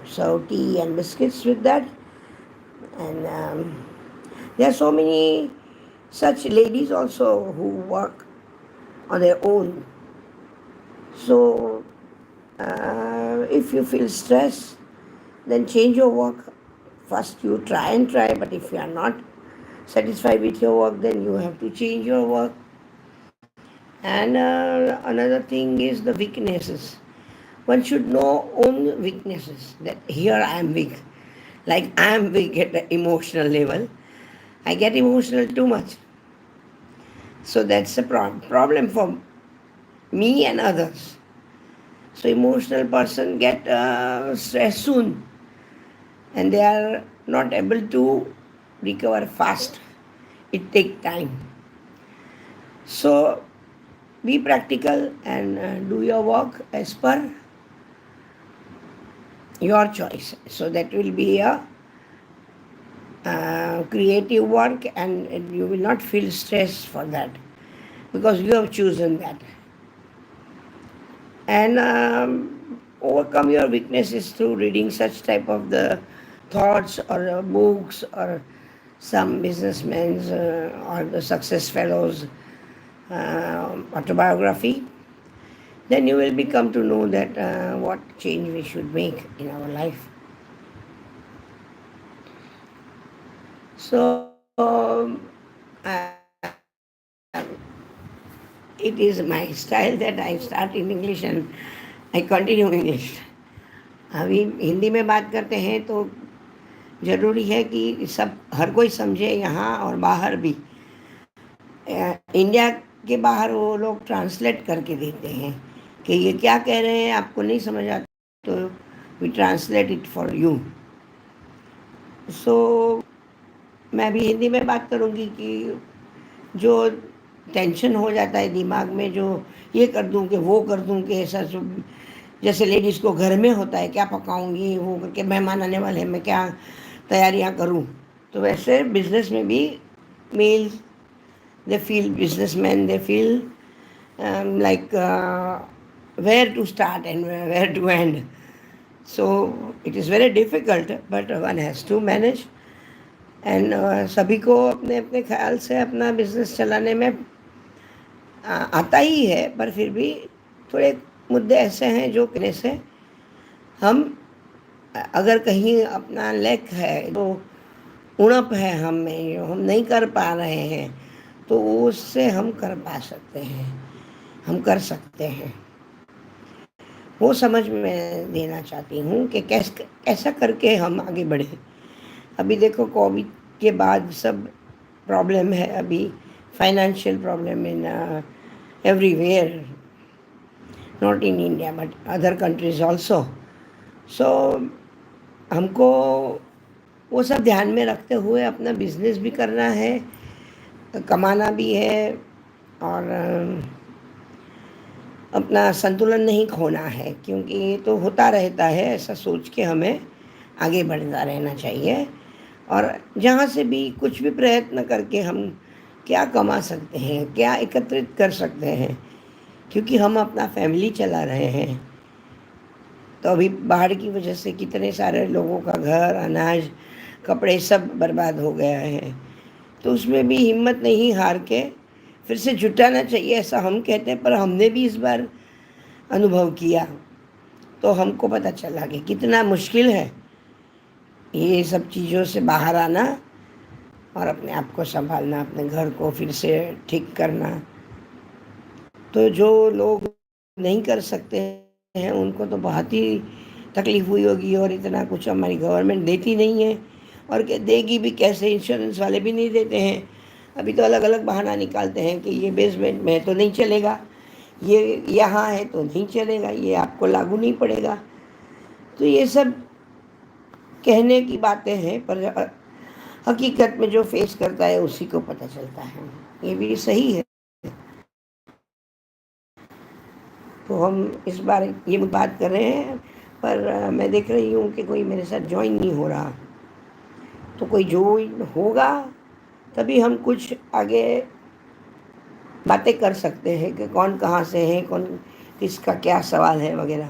serve tea and biscuits with that. And there are so many such ladies also who work on their own. So if you feel stress, then change your work. First you try, but if you are not satisfied with your work, then you have to change your work. And another thing is the weaknesses. One should know own weaknesses, that here I am weak. Like I am weak at the emotional level. I get emotional too much. So that's a problem for me and others. So emotional person get stressed soon, and they are not able to recover fast. It takes time. So be practical and do your work as per your choice. So that will be a creative work, and you will not feel stress for that because you have chosen that. And overcome your weaknesses through reading such type of the thoughts or books or some businessmen or the success fellows autobiography. Then you will become to know that what change we should make in our life. So it is my style that I start in English and I continue English. अभी हिंदी में बात करते हैं तो ज़रूरी है कि सब हर कोई समझे, यहाँ और बाहर भी। इंडिया के बाहर वो लोग ट्रांसलेट करके देते हैं कि ये क्या कह रहे हैं, आपको नहीं समझ आता तो we translate it for you. So मैं भी हिंदी में बात करूँगी कि जो टेंशन हो जाता है दिमाग में, जो ये कर दूँ कि वो कर दूँ कि ऐसा सब, जैसे लेडीज़ को घर में होता है क्या पकाऊंगी, वो करके मेहमान आने वाले हैं मैं क्या तैयारियां करूं, तो वैसे बिजनेस में भी males they feel, businessman they feel like where to start and where to end. So it is very difficult but one has to manage. And सभी को अपने अपने ख्याल से अपना बिजनेस चलाने में आता ही है, पर फिर भी थोड़े मुद्दे ऐसे हैं जो कहने से हम अगर कहीं अपना लैक है, तो उणप है हम में, जो हम नहीं कर पा रहे हैं, तो उससे हम कर पा सकते हैं, हम कर सकते हैं. वो समझ में देना चाहती हूँ कि कैसा करके हम आगे बढ़े. अभी देखो कोविड के बाद सब प्रॉब्लम है, अभी financial problem in everywhere, not in India but other countries also. So हमको वो सब ध्यान में रखते हुए अपना बिजनेस भी करना है, कमाना भी है, और अपना संतुलन नहीं खोना है, क्योंकि ये तो होता रहता है. ऐसा सोच के हमें आगे बढ़ता रहना चाहिए, और जहाँ से भी कुछ भी प्रयत्न करके हम क्या कमा सकते हैं, क्या एकत्रित कर सकते हैं, क्योंकि हम अपना फैमिली चला रहे हैं. तो अभी बाढ़ की वजह से कितने सारे लोगों का घर, अनाज, कपड़े सब बर्बाद हो गया है. तो उसमें भी हिम्मत नहीं हार के फिर से जुटाना चाहिए, ऐसा हम कहते हैं, पर हमने भी इस बार अनुभव किया तो हमको पता चला कि कितना मुश्किल है ये सब चीज़ों से बाहर आना और अपने आप को संभालना, अपने घर को फिर से ठीक करना. तो जो लोग नहीं कर सकते हैं उनको तो बहुत ही तकलीफ़ हुई होगी, और इतना कुछ हमारी गवर्नमेंट देती नहीं है, और देगी भी कैसे, इंश्योरेंस वाले भी नहीं देते हैं. अभी तो अलग अलग बहाना निकालते हैं कि ये बेसमेंट में है तो नहीं चलेगा, ये यहाँ है तो नहीं चलेगा, ये आपको लागू नहीं पड़ेगा. तो ये सब कहने की बातें हैं, पर हकीकत में जो फेस करता है उसी को पता चलता है. ये भी सही है. तो हम इस बार ये बात कर रहे हैं, पर मैं देख रही हूँ कि कोई मेरे साथ ज्वाइन नहीं हो रहा. तो कोई ज्वाइन होगा तभी हम कुछ आगे बातें कर सकते हैं कि कौन कहाँ से है, कौन किसका क्या सवाल है वगैरह.